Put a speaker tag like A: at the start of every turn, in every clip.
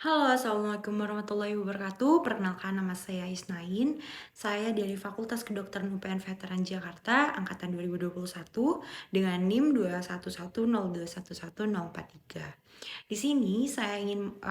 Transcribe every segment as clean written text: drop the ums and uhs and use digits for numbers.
A: Halo, Assalamualaikum warahmatullahi wabarakatuh. Perkenalkan nama saya Isnain. Saya dari Fakultas Kedokteran UPN Veteran Jakarta, angkatan 2021 dengan NIM 21102111043. Di sini saya ingin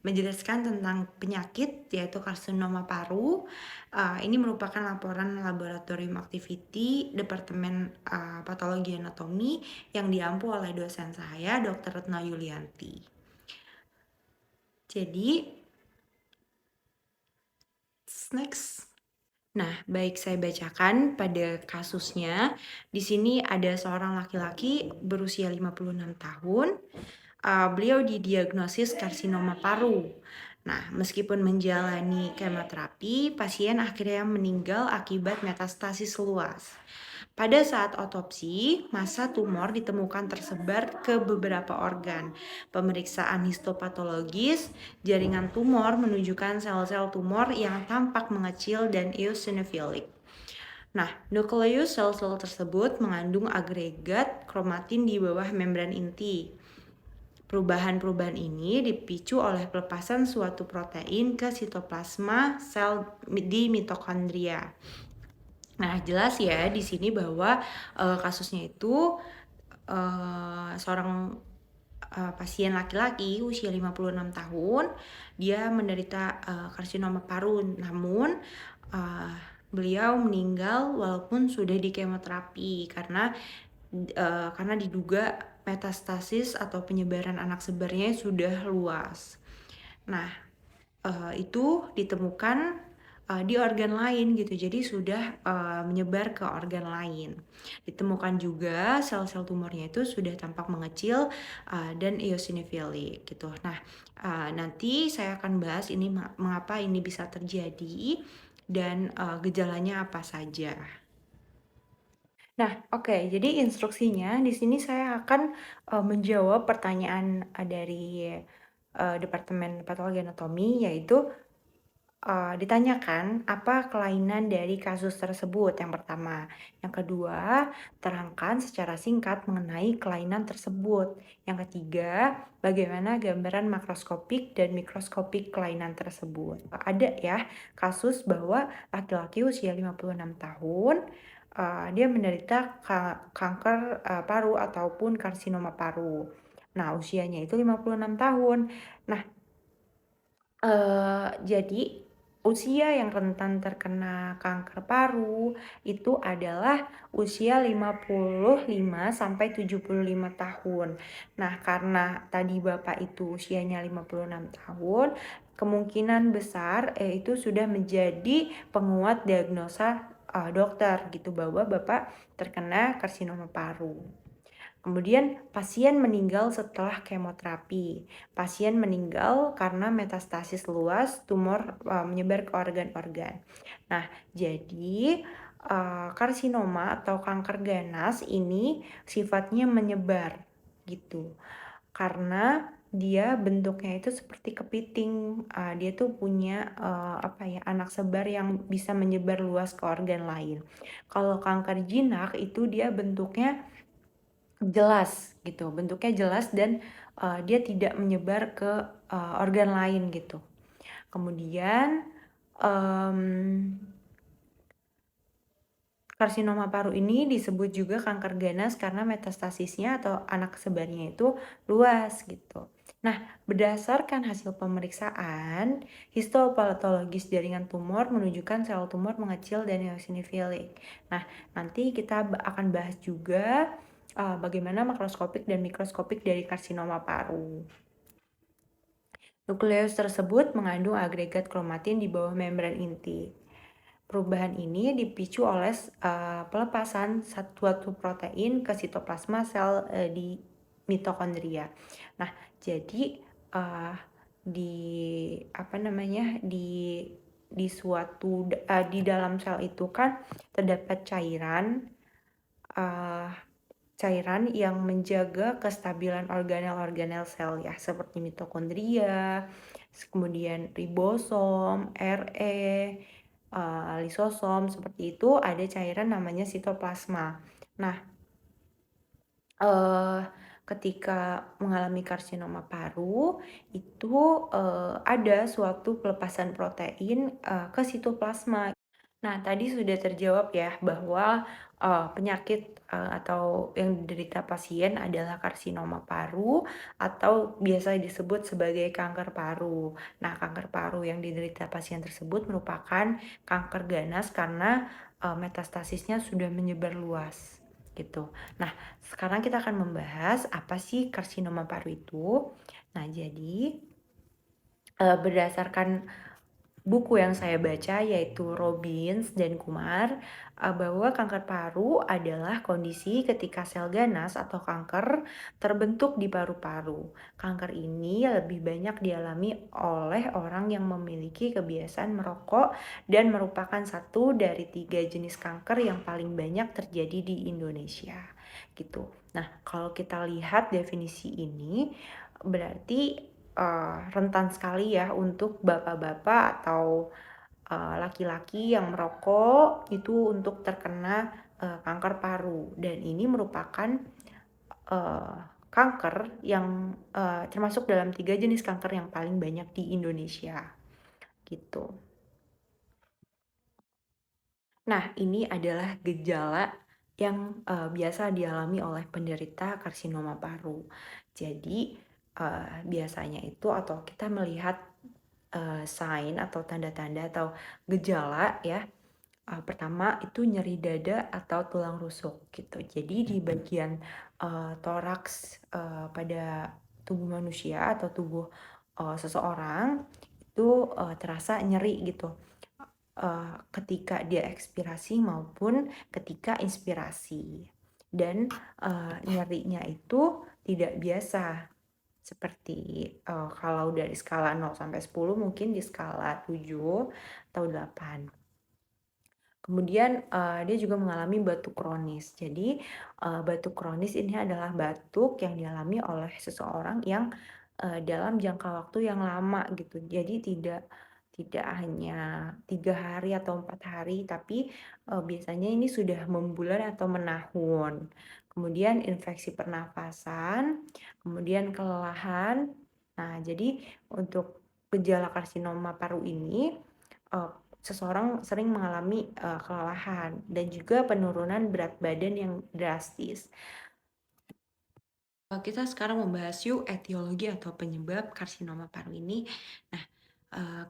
A: menjelaskan tentang penyakit yaitu karsinoma paru. Ini merupakan laporan laboratorium activity Departemen Patologi Anatomi yang diampu oleh dosen saya, Dr. Retno Yulianti. Jadi, next. Nah, baik saya bacakan pada kasusnya. Di sini ada seorang laki-laki berusia 56 tahun. Beliau didiagnosis karsinoma paru. Nah, meskipun menjalani kemoterapi, pasien akhirnya meninggal akibat metastasis luas. Pada saat otopsi, massa tumor ditemukan tersebar ke beberapa organ. Pemeriksaan histopatologis, jaringan tumor menunjukkan sel-sel tumor yang tampak mengecil dan eosinofilik. Nah, nukleus sel-sel tersebut mengandung agregat kromatin di bawah membran inti. Perubahan-perubahan ini dipicu oleh pelepasan suatu protein ke sitoplasma sel di mitokondria. Nah, jelas ya di sini bahwa kasusnya itu seorang pasien laki-laki usia 56 tahun, dia menderita karsinoma paru, namun beliau meninggal walaupun sudah di kemoterapi karena diduga metastasis atau penyebaran anak sebarnya sudah luas. Nah, itu ditemukan di organ lain gitu, jadi sudah menyebar ke organ lain. Ditemukan juga sel-sel tumornya itu sudah tampak mengecil dan eosinofilik gitu. Nah, nanti saya akan bahas ini mengapa ini bisa terjadi dan gejalanya apa saja. Nah, oke, jadi instruksinya di sini saya akan menjawab pertanyaan dari Departemen Patologi Anatomi, yaitu ditanyakan apa kelainan dari kasus tersebut, yang pertama. Yang kedua, terangkan secara singkat mengenai kelainan tersebut. Yang ketiga, bagaimana gambaran makroskopik dan mikroskopik kelainan tersebut. Ada ya kasus bahwa laki-laki usia 56 tahun, dia menderita kanker paru ataupun karsinoma paru. Nah, usianya itu 56 tahun. Nah, jadi usia yang rentan terkena kanker paru itu adalah usia 55 sampai 75 tahun. Nah, karena tadi Bapak itu usianya 56 tahun, kemungkinan besar itu sudah menjadi penguat diagnosa dokter gitu bahwa Bapak terkena karsinoma paru. Kemudian pasien meninggal setelah kemoterapi. Pasien meninggal karena metastasis luas, tumor menyebar ke organ-organ. Nah, jadi karsinoma atau kanker ganas ini sifatnya menyebar gitu. Karena dia bentuknya itu seperti kepiting. Dia tuh punya anak sebar yang bisa menyebar luas ke organ lain. Kalau kanker jinak itu dia bentuknya jelas gitu, bentuknya jelas dan dia tidak menyebar ke organ lain gitu. Kemudian karsinoma paru ini disebut juga kanker ganas karena metastasisnya atau anak sebarnya itu luas gitu. Nah, berdasarkan hasil pemeriksaan, histopatologis jaringan tumor menunjukkan sel tumor mengecil dan eosinofilik. Nah, nanti kita akan bahas juga bagaimana makroskopik dan mikroskopik dari karsinoma paru. Nukleus tersebut mengandung agregat kromatin di bawah membran inti. Perubahan ini dipicu oleh pelepasan suatu protein ke sitoplasma sel di mitokondria. Nah, jadi di dalam sel itu kan terdapat cairan yang menjaga kestabilan organel-organel sel ya, seperti mitokondria, kemudian ribosom, RE, lisosom, seperti itu ada cairan namanya sitoplasma. Nah, ketika mengalami karsinoma paru itu, ada suatu pelepasan protein, ke sitoplasma. Nah, tadi sudah terjawab ya bahwa, penyakit, atau yang diderita pasien adalah karsinoma paru atau biasa disebut sebagai kanker paru. Nah, kanker paru yang diderita pasien tersebut merupakan kanker ganas karena, metastasisnya sudah menyebar luas, gitu. Nah, sekarang kita akan membahas apa sih karsinoma paru itu. Nah, jadi, berdasarkan buku yang saya baca yaitu Robbins dan Kumar, bahwa kanker paru adalah kondisi ketika sel ganas atau kanker terbentuk di paru-paru. Kanker ini lebih banyak dialami oleh orang yang memiliki kebiasaan merokok dan merupakan satu dari 3 jenis kanker yang paling banyak terjadi di Indonesia, gitu. Nah, kalau kita lihat definisi ini, berarti rentan sekali ya untuk bapak-bapak atau, laki-laki yang merokok itu untuk terkena, kanker paru dan ini merupakan, eee, kanker yang, termasuk dalam 3 jenis kanker yang paling banyak di Indonesia, gitu. Nah, ini adalah gejala yang, biasa dialami oleh penderita karsinoma paru. Jadi, biasanya itu atau kita melihat, sign atau tanda-tanda atau gejala ya, pertama itu nyeri dada atau tulang rusuk gitu. Jadi di bagian, toraks, pada tubuh manusia atau tubuh, seseorang itu, terasa nyeri gitu, ketika dia ekspirasi maupun ketika inspirasi. Dan, nyerinya itu tidak biasa. Seperti, kalau dari skala 0 sampai 10 mungkin di skala 7 atau 8. Kemudian, dia juga mengalami batuk kronis. Jadi, batuk kronis ini adalah batuk yang dialami oleh seseorang yang, dalam jangka waktu yang lama gitu. Jadi tidak hanya 3 hari atau 4 hari, tapi, biasanya ini sudah membulan atau menahun. Kemudian infeksi pernafasan, kemudian kelelahan. Nah, jadi untuk gejala karsinoma paru ini, eee, seseorang sering mengalami, kelelahan dan juga penurunan berat badan yang drastis. Kita sekarang membahas yuk etiologi atau penyebab karsinoma paru ini. Nah,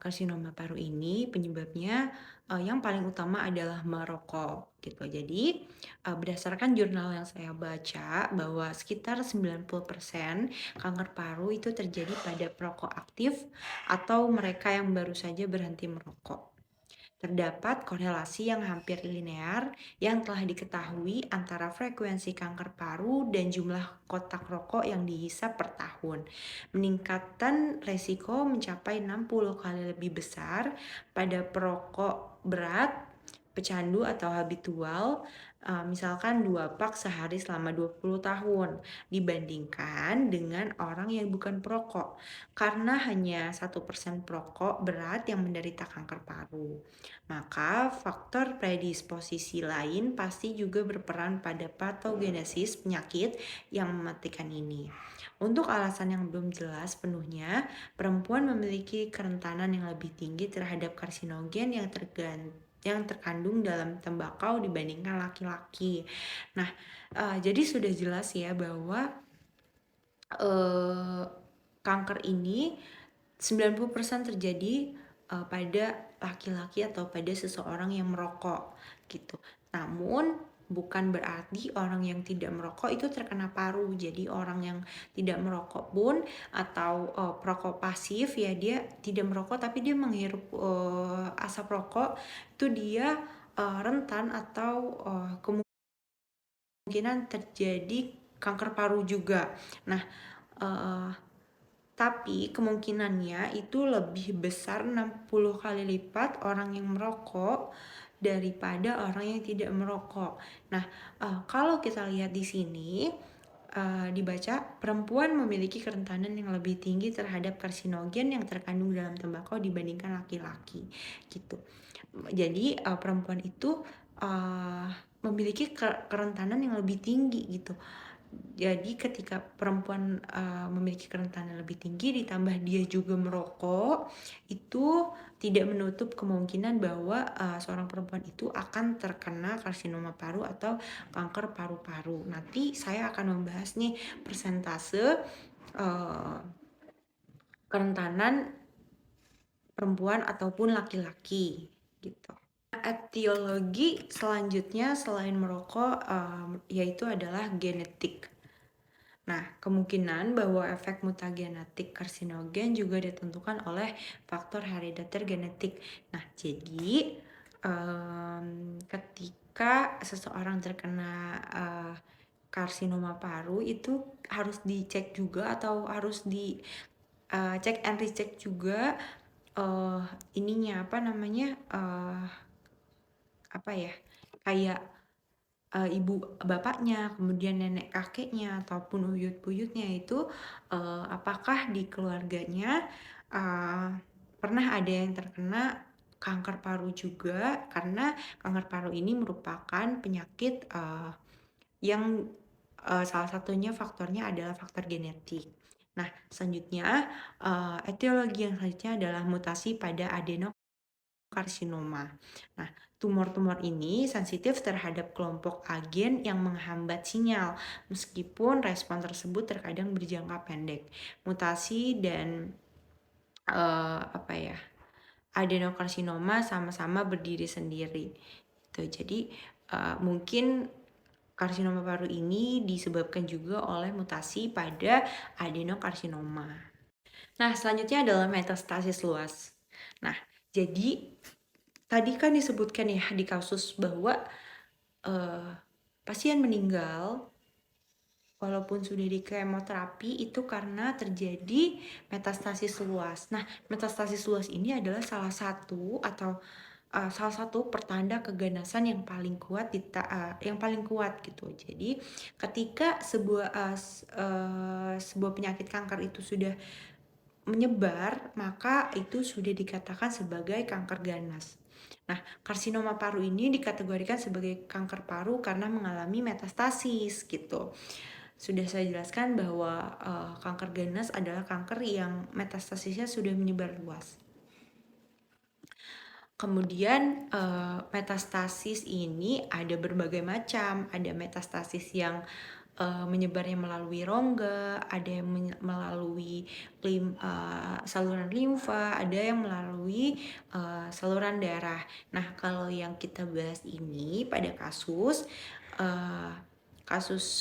A: karsinoma paru ini penyebabnya, yang paling utama adalah merokok gitu. Jadi, berdasarkan jurnal yang saya baca bahwa sekitar 90% kanker paru itu terjadi pada perokok aktif atau mereka yang baru saja berhenti merokok. Terdapat korelasi yang hampir linear yang telah diketahui antara frekuensi kanker paru dan jumlah kotak rokok yang dihisap per tahun. Meningkatan resiko mencapai 60 kali lebih besar pada perokok berat, pecandu atau habitual, misalkan 2 pak sehari selama 20 tahun, dibandingkan dengan orang yang bukan perokok, karena hanya 1% perokok berat yang menderita kanker paru. Maka faktor predisposisi lain pasti juga berperan pada patogenesis penyakit yang mematikan ini. Untuk alasan yang belum jelas penuhnya, perempuan memiliki kerentanan yang lebih tinggi terhadap karsinogen yang terkandung dalam tembakau dibandingkan laki-laki. Nah, jadi sudah jelas ya bahwa eh, kanker ini 90% terjadi, pada laki-laki atau pada seseorang yang merokok, gitu. Namun, bukan berarti orang yang tidak merokok itu terkena paru. Jadi orang yang tidak merokok pun atau, perokok pasif ya dia tidak merokok tapi dia menghirup, asap rokok, itu dia, rentan atau, kemungkinan terjadi kanker paru juga. Nah, eee tapi kemungkinannya itu lebih besar 60 kali lipat orang yang merokok daripada orang yang tidak merokok. Nah, kalau kita lihat di sini, dibaca perempuan memiliki kerentanan yang lebih tinggi terhadap karsinogen yang terkandung dalam tembakau dibandingkan laki-laki, gitu. Jadi, perempuan itu, memiliki kerentanan yang lebih tinggi gitu. Jadi ketika perempuan memiliki kerentanan lebih tinggi ditambah dia juga merokok, itu tidak menutup kemungkinan bahwa seorang perempuan itu akan terkena karsinoma paru atau kanker paru-paru. Nanti saya akan membahas nih persentase kerentanan perempuan ataupun laki-laki gitu. Etiologi selanjutnya selain merokok yaitu adalah genetik. Nah, kemungkinan bahwa efek mutagenetik karsinogen juga ditentukan oleh faktor herediter genetik. Nah, jadi ketika seseorang terkena karsinoma paru itu harus dicek juga atau harus di cek and recheck juga ininya apa ya, kayak ibu bapaknya, kemudian nenek kakeknya ataupun buyut-buyutnya itu apakah di keluarganya pernah ada yang terkena kanker paru juga, karena kanker paru ini merupakan penyakit yang salah satunya faktornya adalah faktor genetik. Nah, selanjutnya etiologi yang selanjutnya adalah mutasi pada adenokarsinoma. Nah, tumor-tumor ini sensitif terhadap kelompok agen yang menghambat sinyal, meskipun respon tersebut terkadang berjangka pendek. Mutasi dan adenokarsinoma sama-sama berdiri sendiri. Jadi mungkin karsinoma paru ini disebabkan juga oleh mutasi pada adenokarsinoma. Nah, selanjutnya adalah metastasis luas. Nah, jadi tadi kan disebutkan ya di kasus bahwa pasien meninggal walaupun sudah di kemoterapi itu karena terjadi metastasis luas. Nah, metastasis luas ini adalah salah satu pertanda keganasan yang paling kuat gitu. Jadi ketika sebuah penyakit kanker itu sudah menyebar, maka itu sudah dikatakan sebagai kanker ganas. Nah, karsinoma paru ini dikategorikan sebagai kanker paru karena mengalami metastasis gitu. Sudah saya jelaskan bahwa kanker ganas adalah kanker yang metastasisnya sudah menyebar luas. Kemudian metastasis ini ada berbagai macam. Ada metastasis yang menyebarnya melalui rongga, ada yang melalui saluran limfa, ada yang melalui saluran darah. Nah, kalau yang kita bahas ini pada kasus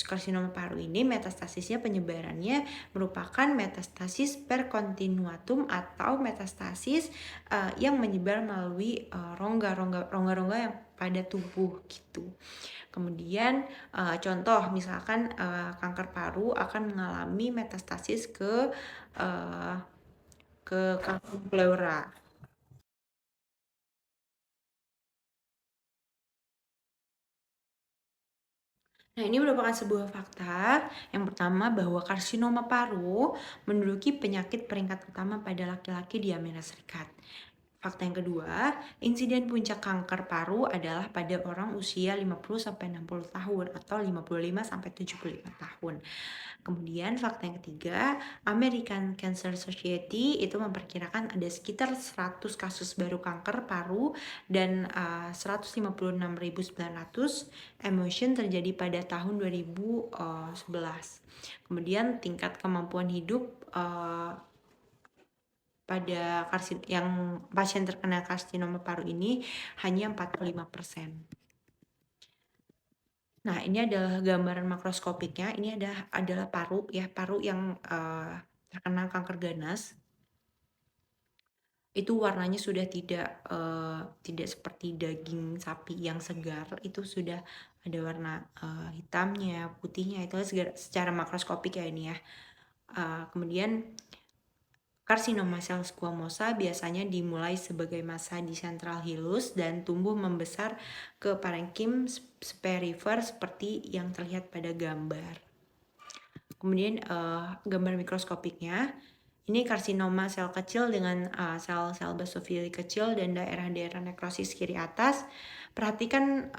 A: karsinoma paru ini metastasisnya penyebarannya merupakan metastasis per continuatum atau metastasis yang menyebar melalui rongga-rongga yang pada tubuh gitu. Kemudian contoh misalkan kanker paru akan mengalami metastasis ke kanker pleura. Nah, ini merupakan sebuah fakta. Yang pertama bahwa karsinoma paru menduduki penyakit peringkat utama pada laki-laki di Amerika Serikat. Fakta yang kedua, insiden puncak kanker paru adalah pada orang usia 50-60 tahun atau 55-75 tahun. Kemudian fakta yang ketiga, American Cancer Society itu memperkirakan ada sekitar 100 kasus baru kanker paru dan 156.900 emission terjadi pada tahun 2011. Kemudian tingkat kemampuan hidup pada yang pasien terkena karsinoma paru ini hanya 45%. Nah, ini adalah gambaran makroskopiknya. Ini adalah paru yang terkena kanker ganas. Itu warnanya sudah tidak seperti daging sapi yang segar. Itu sudah ada warna hitamnya, putihnya. Itu secara makroskopik ya ini ya. Kemudian karsinoma sel squamosa biasanya dimulai sebagai massa di central hilus dan tumbuh membesar ke parenkim perifer seperti yang terlihat pada gambar. Kemudian gambar mikroskopiknya, ini karsinoma sel kecil dengan sel-sel basofili kecil dan daerah-daerah nekrosis kiri atas. Perhatikan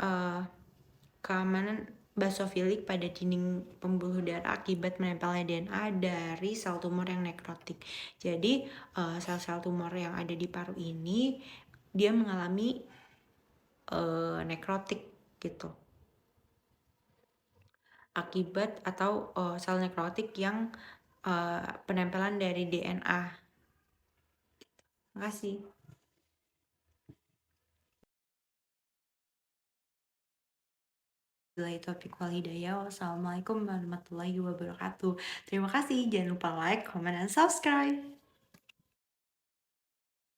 A: keamanan basofilik pada dinding pembuluh darah akibat menempelnya DNA dari sel tumor yang nekrotik. Jadi, sel-sel tumor yang ada di paru ini, dia mengalami, nekrotik gitu. Akibat atau, sel nekrotik yang, penempelan dari DNA. Makasih. Wabillahi taufiq wal hidayah. Wassalamualaikum warahmatullahi wabarakatuh. Terima kasih, jangan lupa like, comment, dan subscribe.